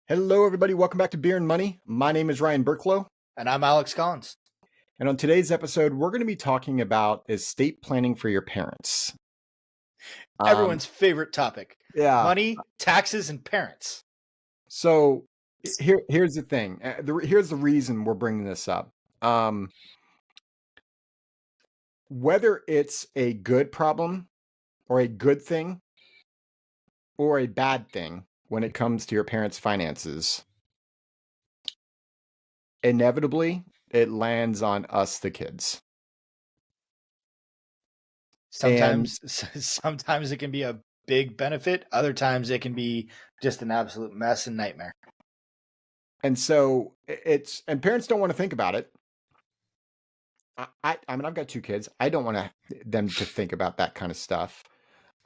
Hello, everybody. Welcome back to Beer and Money. My name is Ryan Burklo. And I'm Alex Collins. And on today's episode, we're going to be talking about estate planning for your parents. Everyone's favorite topic. Yeah. Money, taxes, and parents. So here's the thing. Here's the reason we're bringing this up. Whether it's a good problem or a good thing or a bad thing when it comes to your parents' finances, inevitably, it lands on us, the kids. Sometimes it can be a big benefit. Other times it can be just an absolute mess and nightmare. And so and parents don't want to think about it. I mean, I've got two kids. I don't want them to think about that kind of stuff.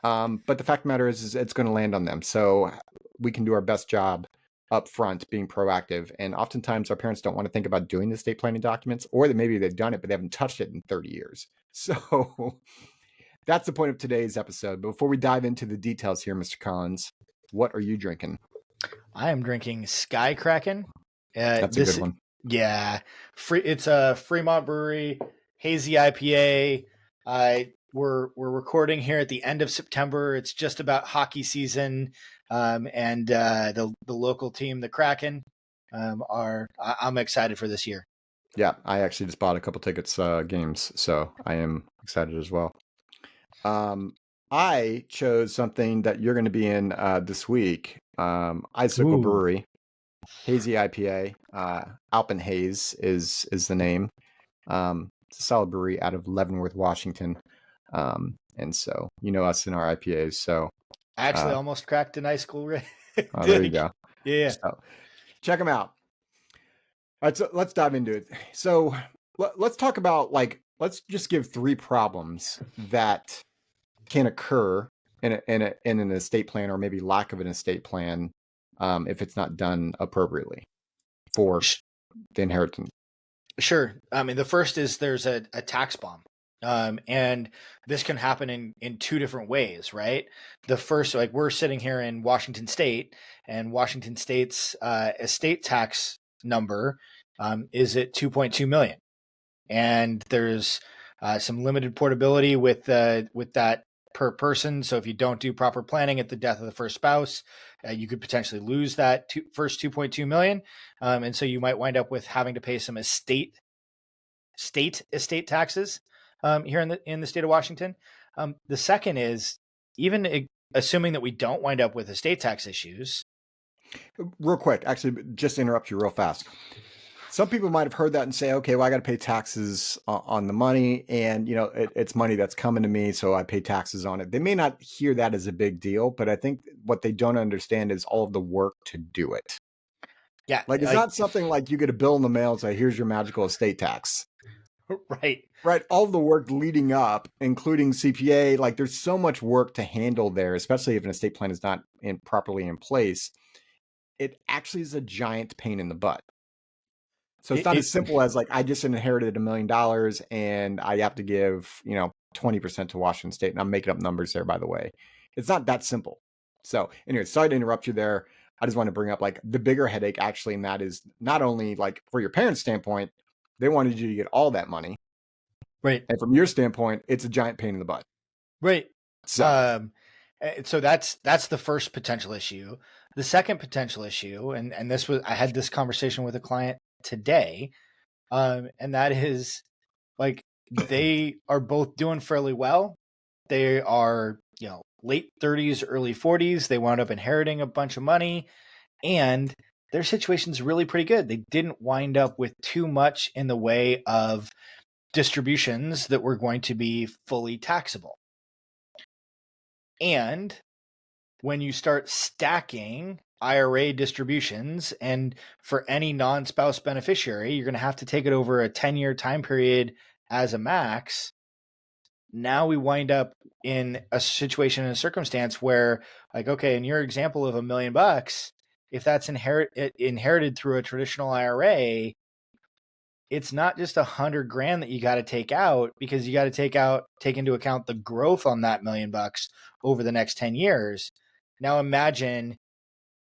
But the fact of the matter is it's going to land on them. So we can do our best job up front, being proactive. And oftentimes our parents don't want to think about doing the estate planning documents, or that maybe they've done it, but they haven't touched it in 30 years. So that's the point of today's episode. But before we dive into the details here, Mr. Collins, what are you drinking? I am drinking Sky Kraken. That's a good one. Yeah, it's a Fremont Brewery hazy IPA. We're recording here at the end of September. It's just about hockey season, and the local team, the Kraken, I'm excited for this year. Yeah, I actually just bought a couple tickets games, so I am excited as well. I chose something that you're going to be in this week. Icicle Brewery. Hazy IPA, Alpenhaze is the name. It's a solid brewery out of Leavenworth, Washington. And so, you know us in our IPAs. So I actually almost cracked an icicle. There you go. Yeah. So, check them out. All right, so let's dive into it. So let's talk about let's just give 3 problems that can occur in an estate plan, or maybe lack of an estate plan, if it's not done appropriately for the inheritance. Sure. I mean, the first is there's a tax bomb. And this can happen in 2 different ways, right? The first, like we're sitting here in Washington State, and Washington State's estate tax number is at 2.2 million. And there's some limited portability with that per person. So if you don't do proper planning at the death of the first spouse, you could potentially lose that first 2.2 million. And so you might wind up with having to pay some state estate taxes here in the state of Washington. The second is, even assuming that we don't wind up with estate tax issues. Real quick, actually, just to interrupt you real fast. Some people might have heard that and say, okay, well, I got to pay taxes on the money, and it's money that's coming to me, so I pay taxes on it. They may not hear that as a big deal, but I think what they don't understand is all of the work to do it. Yeah. It's not something like you get a bill in the mail and say, here's your magical estate tax. Right. All the work leading up, including CPA, there's so much work to handle there, especially if an estate plan is not properly in place. It actually is a giant pain in the butt. So it's not as simple as I just inherited $1 million and I have to give, 20% to Washington State. And I'm making up numbers there, by the way. It's not that simple. So anyway, sorry to interrupt you there. I just want to bring up the bigger headache actually, and that is not only for your parents' standpoint, they wanted you to get all that money. Right. And from your standpoint, it's a giant pain in the butt. Right. So that's the first potential issue. The second potential issue, and I had this conversation with a client today, and that is they are both doing fairly well. They are, late 30s, early 40s. They wound up inheriting a bunch of money, and their situation's really pretty good. They didn't wind up with too much in the way of distributions that were going to be fully taxable. And when you start stacking IRA distributions, and for any non-spouse beneficiary, you're going to have to take it over a 10-year time period as a max. Now we wind up in a situation and a circumstance where, okay, in your example of $1 million, if that's inherited through a traditional IRA, it's not just $100,000 that you got to take out, because you got to take into account the growth on that $1 million over the next 10 years. Now imagine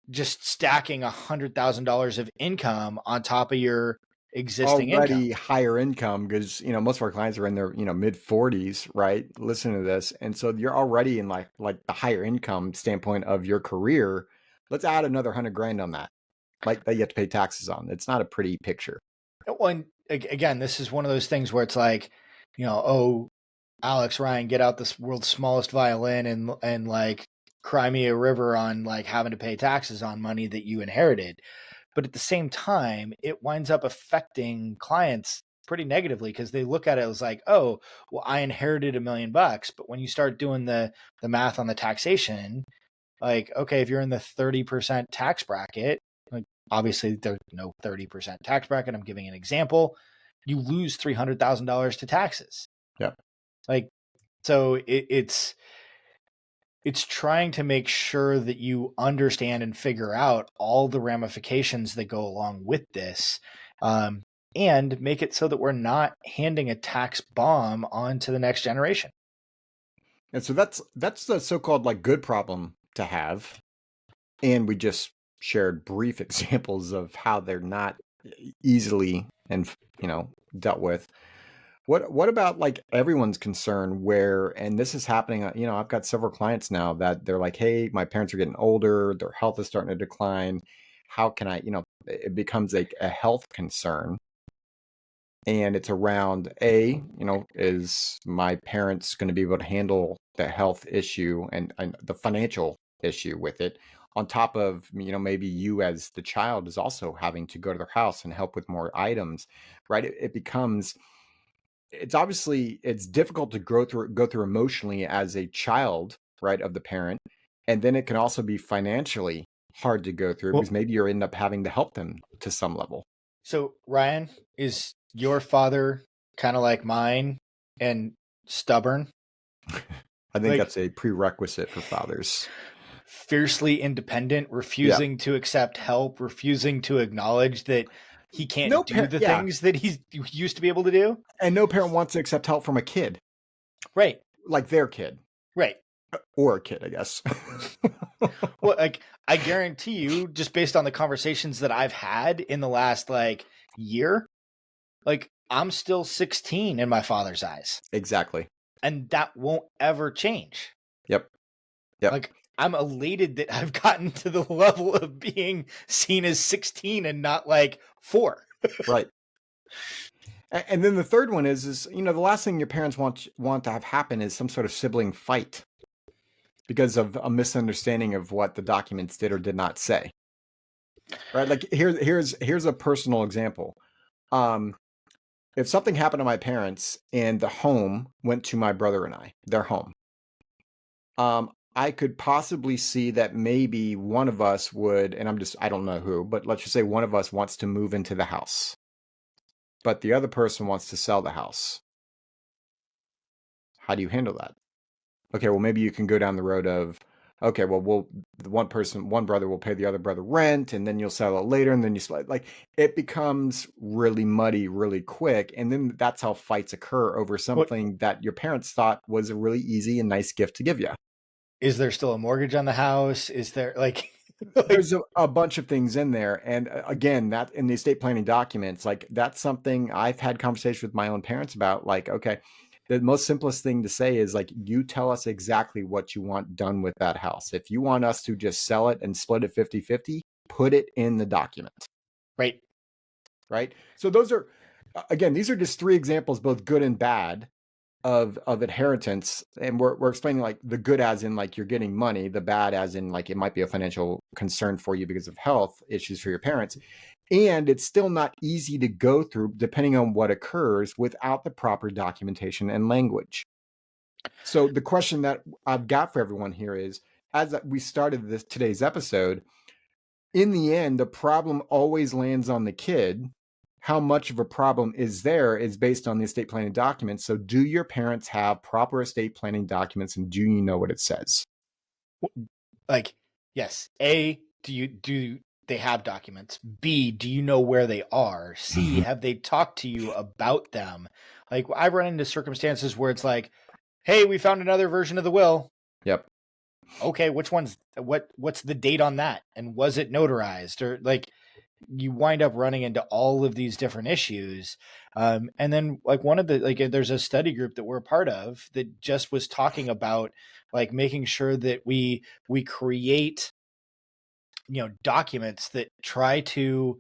just stacking $100,000 of income on top of your existing income. Already higher income because, most of our clients are in their, mid 40s, right? Listen to this. And so you're already in like the higher income standpoint of your career. Let's add another 100 grand on that, like that you have to pay taxes on. It's not a pretty picture. Well, and again, this is one of those things where it's like, oh, Alex, Ryan, get out this world's smallest violin and like cry me a river on like having to pay taxes on money that you inherited. But at the same time, it winds up affecting clients pretty negatively because they look at it as like, oh, well, I inherited $1 million. But when you start doing the math on the taxation, like, okay, if you're in the 30% tax bracket, like obviously there's no 30% tax bracket. I'm giving an example. You lose $300,000 to taxes. Yeah. Like, so it's trying to make sure that you understand and figure out all the ramifications that go along with this, and make it so that we're not handing a tax bomb on to the next generation. And so that's the so-called like good problem to have. And we just shared brief examples of how they're not easily and dealt with. What about like everyone's concern where, and this is happening, I've got several clients now that they're like, hey, my parents are getting older, their health is starting to decline. How can I, it becomes a health concern. And it's around is my parents going to be able to handle the health issue and the financial issue with it? On top of, maybe you as the child is also having to go to their house and help with more items, right? It becomes, it's difficult to go through emotionally as a child, right, of the parent. And then it can also be financially hard to go through because maybe you end up having to help them to some level. So Ryan, is your father kind of like mine and stubborn? I think that's a prerequisite for fathers. Fiercely independent, refusing to accept help, refusing to acknowledge that he can't do the things that he used to be able to do. And no parent wants to accept help from a kid. Right. Like their kid. Right. Or a kid, I guess. Well, like I guarantee you, just based on the conversations that I've had in the last like year, like I'm still 16 in my father's eyes. Exactly. And that won't ever change. Yep. Like I'm elated that I've gotten to the level of being seen as 16 and not like 4. Right. And then the third one is the last thing your parents want to have happen is some sort of sibling fight because of a misunderstanding of what the documents did or did not say. Right? Like here's a personal example. If something happened to my parents and the home went to my brother and I, their home, I could possibly see that maybe one of us would, and I don't know who, but let's just say one of us wants to move into the house, but the other person wants to sell the house. How do you handle that? Okay, well, maybe you can go down the road of, okay, well, one brother will pay the other brother rent, and then you'll sell it later, and then you split. Like, it becomes really muddy really quick, and then that's how fights occur over something that your parents thought was a really easy and nice gift to give you. Is there still a mortgage on the house? Is there like there's a bunch of things in there. And again, that in the estate planning documents, like that's something I've had conversations with my own parents about. Like, okay, the most simplest thing to say is like, you tell us exactly what you want done with that house. If you want us to just sell it and split it 50-50, put it in the document. Right. Right. So those are, again, these are just 3 examples, both good and bad, of inheritance. And we're explaining like the good as in like you're getting money, the bad as in like it might be a financial concern for you because of health issues for your parents. And it's still not easy to go through depending on what occurs without the proper documentation and language. So the question that I've got for everyone here is, as we started today's episode, in the end, the problem always lands on the kid. How much of a problem is there is based on the estate planning documents. So do your parents have proper estate planning documents, and do you know what it says? Like, yes. A, do they have documents? B, do you know where they are? C, have they talked to you about them? Like, I run into circumstances where it's like, hey, we found another version of the will. Yep. okay, what's the date on that? And was it notarized? Or like you wind up running into all of these different issues. And then like one of the like there's a study group that we're a part of that just was talking about like making sure that we create documents that try to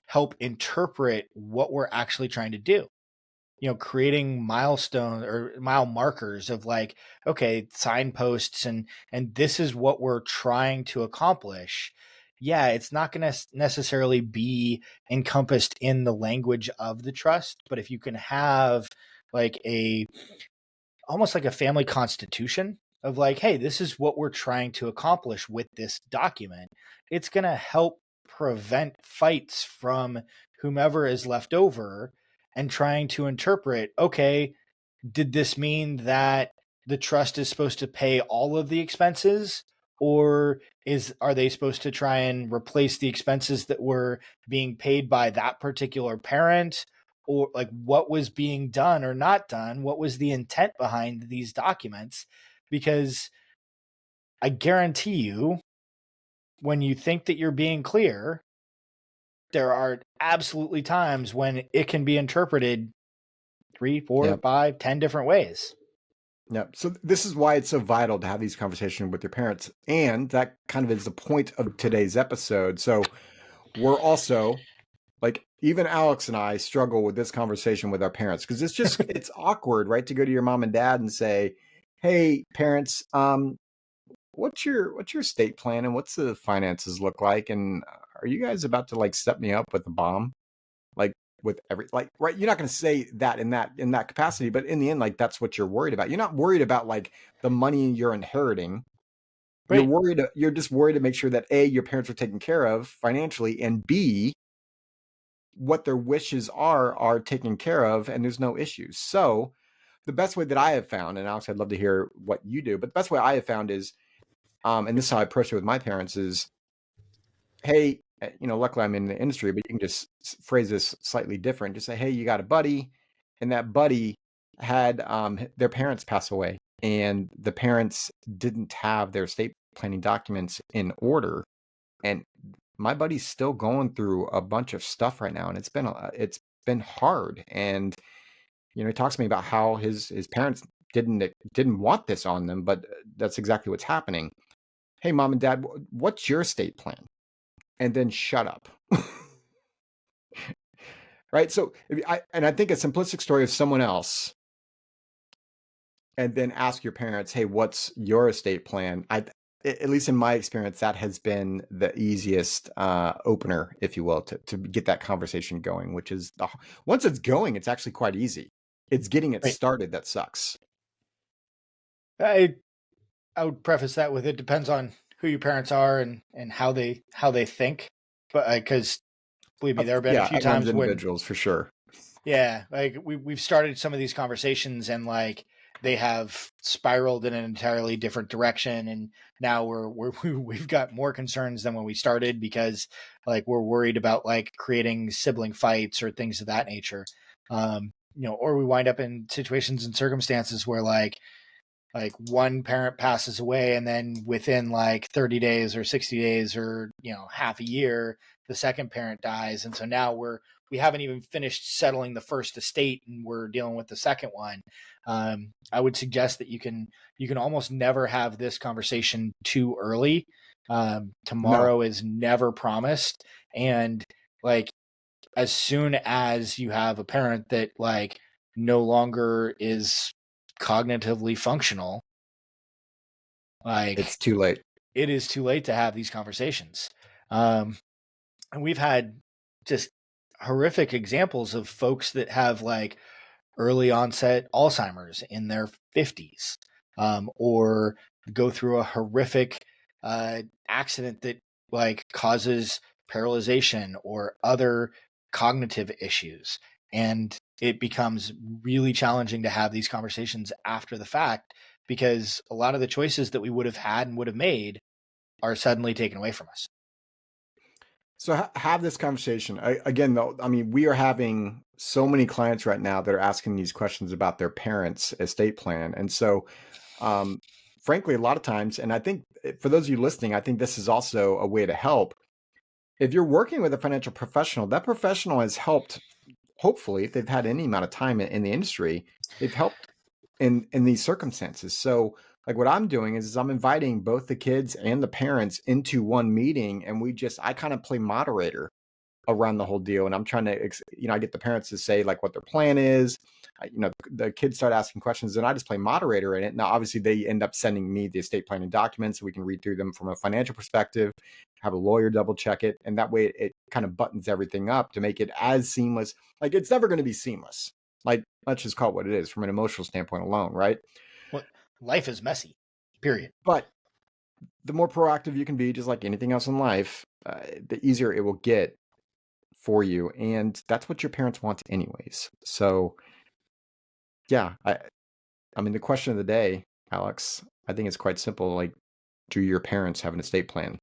help interpret what we're actually trying to do, creating milestone or mile markers of like, okay, signposts and this is what we're trying to accomplish. Yeah, it's not going to necessarily be encompassed in the language of the trust, but if you can have like a almost like a family constitution of like, hey, this is what we're trying to accomplish with this document, it's going to help prevent fights from whomever is left over and trying to interpret, okay, did this mean that the trust is supposed to pay all of the expenses, or are they supposed to try and replace the expenses that were being paid by that particular parent, or like what was being done or not done, what was the intent behind these documents? Because I guarantee you, when you think that you're being clear, there are absolutely times when it can be interpreted three, four, Yep. 5, 10 different ways. Yep. So this is why it's so vital to have these conversations with your parents. And that kind of is the point of today's episode. So we're also like, even Alex and I struggle with this conversation with our parents because it's awkward, right? To go to your mom and dad and say, hey, parents, what's your estate plan and what's the finances look like? And are you guys about to like set me up with a bomb? Like with every like right, you're not going to say that in that capacity, but in the end, like that's what you're worried about. You're not worried about like the money you're inheriting. Right. You're just worried to make sure that A, your parents are taken care of financially, and B, what their wishes are taken care of and there's no issues. So the best way that I have found, and Alex, I'd love to hear what you do, but the best way I have found is, and this is how I approach it with my parents is, hey, luckily I'm in the industry, but you can just phrase this slightly different. Just say, hey, you got a buddy, and that buddy had their parents pass away, and the parents didn't have their estate planning documents in order, and my buddy's still going through a bunch of stuff right now, and it's been hard. And he talks to me about how his parents didn't want this on them, but that's exactly what's happening. Hey, mom and dad, what's your estate plan? And then shut up. Right? So I think a simplistic story of someone else, and then ask your parents, hey, what's your estate plan? At least in my experience, that has been the easiest opener, if you will, to get that conversation going, which is once it's going, it's actually quite easy. It's getting it Right. started that sucks. I I would preface that with it depends on who your parents are and how they think. But because believe me, there have been a Yeah, few everyone's times when individuals for sure. yeah, like we've started some of these conversations and like they have spiraled in an entirely different direction, and now we've got more concerns than when we started because like we're worried about like creating sibling fights or things of that nature. Or we wind up in situations and circumstances where like one parent passes away and then within like 30 days or 60 days or half a year the second parent dies, and so now we haven't even finished settling the first estate and we're dealing with the second one. I would suggest that you can almost never have this conversation too early. No, Tomorrow is never promised, and like as soon as you have a parent that like no longer is cognitively functional, like it's too late. it is too late to have these conversations. Um, and we've had just horrific examples of folks that have like early onset Alzheimer's in their 50s, or go through a horrific accident that like causes paralyzation or other cognitive issues. And it becomes really challenging to have these conversations after the fact because a lot of the choices that we would have had and would have made are suddenly taken away from us. So have this conversation. Again, though, I mean, we are having so many clients right now that are asking these questions about their parents' estate plan. And so, frankly, a lot of times, and I think for those of you listening, I think this is also a way to help. If you're working with a financial professional, that professional has helped, hopefully, if they've had any amount of time in the industry, they've helped in these circumstances. So like what I'm doing is I'm inviting both the kids and the parents into one meeting, and I kind of play moderator around the whole deal. And I'm trying to, I get the parents to say like what their plan is. The kids start asking questions, and I just play moderator in it. Now, obviously, they end up sending me the estate planning documents so we can read through them from a financial perspective, have a lawyer double check it. And that way it kind of buttons everything up to make it as seamless. Like, it's never going to be seamless. Like, let's just call it what it is from an emotional standpoint alone, right? Well, life is messy, period. But the more proactive you can be, just like anything else in life, the easier it will get for you. And that's what your parents want anyways. So yeah, I mean, the question of the day, Alex, I think it's quite simple. Like, do your parents have an estate plan?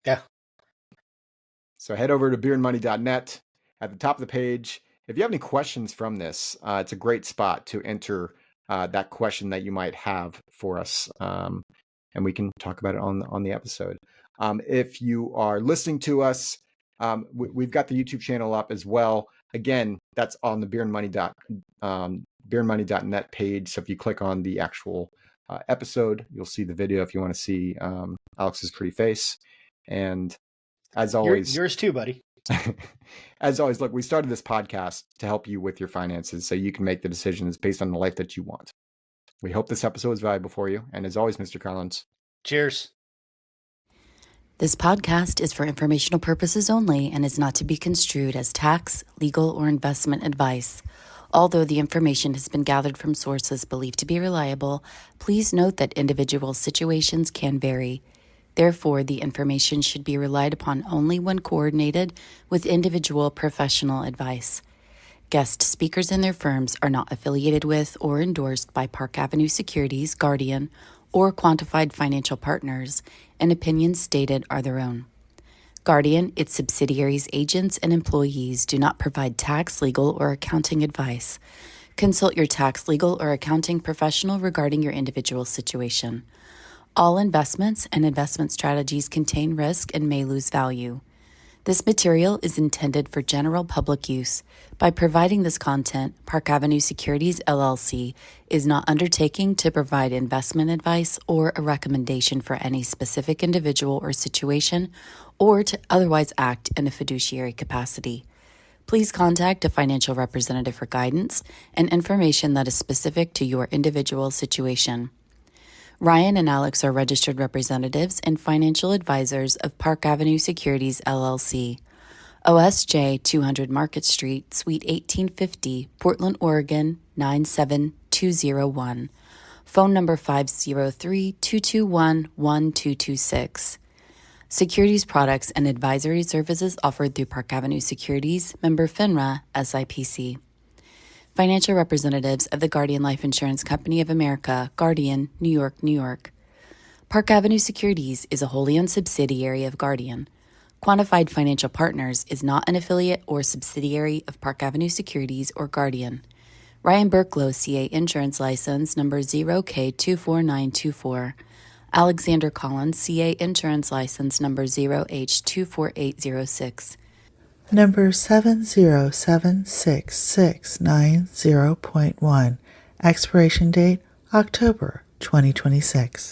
Yeah. So head over to beerandmoney.net at the top of the page. If you have any questions from this, it's a great spot to enter that question that you might have for us. And we can talk about it on the episode. If you are listening to us, we've got the YouTube channel up as well. Again, that's on the beerandmoney.net page. So if you click on the actual episode, you'll see the video if you want to see Alex's pretty face. And as always, yours too, buddy. As always, look, we started this podcast to help you with your finances so you can make the decisions based on the life that you want. We hope this episode is valuable for you. And as always, Mr. Collins. Cheers. This podcast is for informational purposes only and is not to be construed as tax, legal, or investment advice. Although the information has been gathered from sources believed to be reliable, please note that individual situations can vary. Therefore, the information should be relied upon only when coordinated with individual professional advice. Guest speakers and their firms are not affiliated with or endorsed by Park Avenue Securities, Guardian, or Quantified Financial Partners, and opinions stated are their own. Guardian, its subsidiaries, agents, and employees do not provide tax, legal, or accounting advice. Consult your tax, legal, or accounting professional regarding your individual situation. All investments and investment strategies contain risk and may lose value. This material is intended for general public use. By providing this content, Park Avenue Securities, LLC is not undertaking to provide investment advice or a recommendation for any specific individual or situation, or to otherwise act in a fiduciary capacity. Please contact a financial representative for guidance and information that is specific to your individual situation. Ryan and Alex are registered representatives and financial advisors of Park Avenue Securities, LLC. OSJ 200 Market Street, Suite 1850, Portland, Oregon 97201. Phone number 503-221-1226. Securities products and advisory services offered through Park Avenue Securities, member FINRA, SIPC. Financial representatives of the Guardian Life Insurance Company of America, Guardian, New York, New York. Park Avenue Securities is a wholly owned subsidiary of Guardian. Quantified Financial Partners is not an affiliate or subsidiary of Park Avenue Securities or Guardian. Ryan Burklo, CA Insurance License Number 0K24924. Alexander Collins, CA Insurance License Number 0H24806. Number 7076690.1. Expiration date October 2026.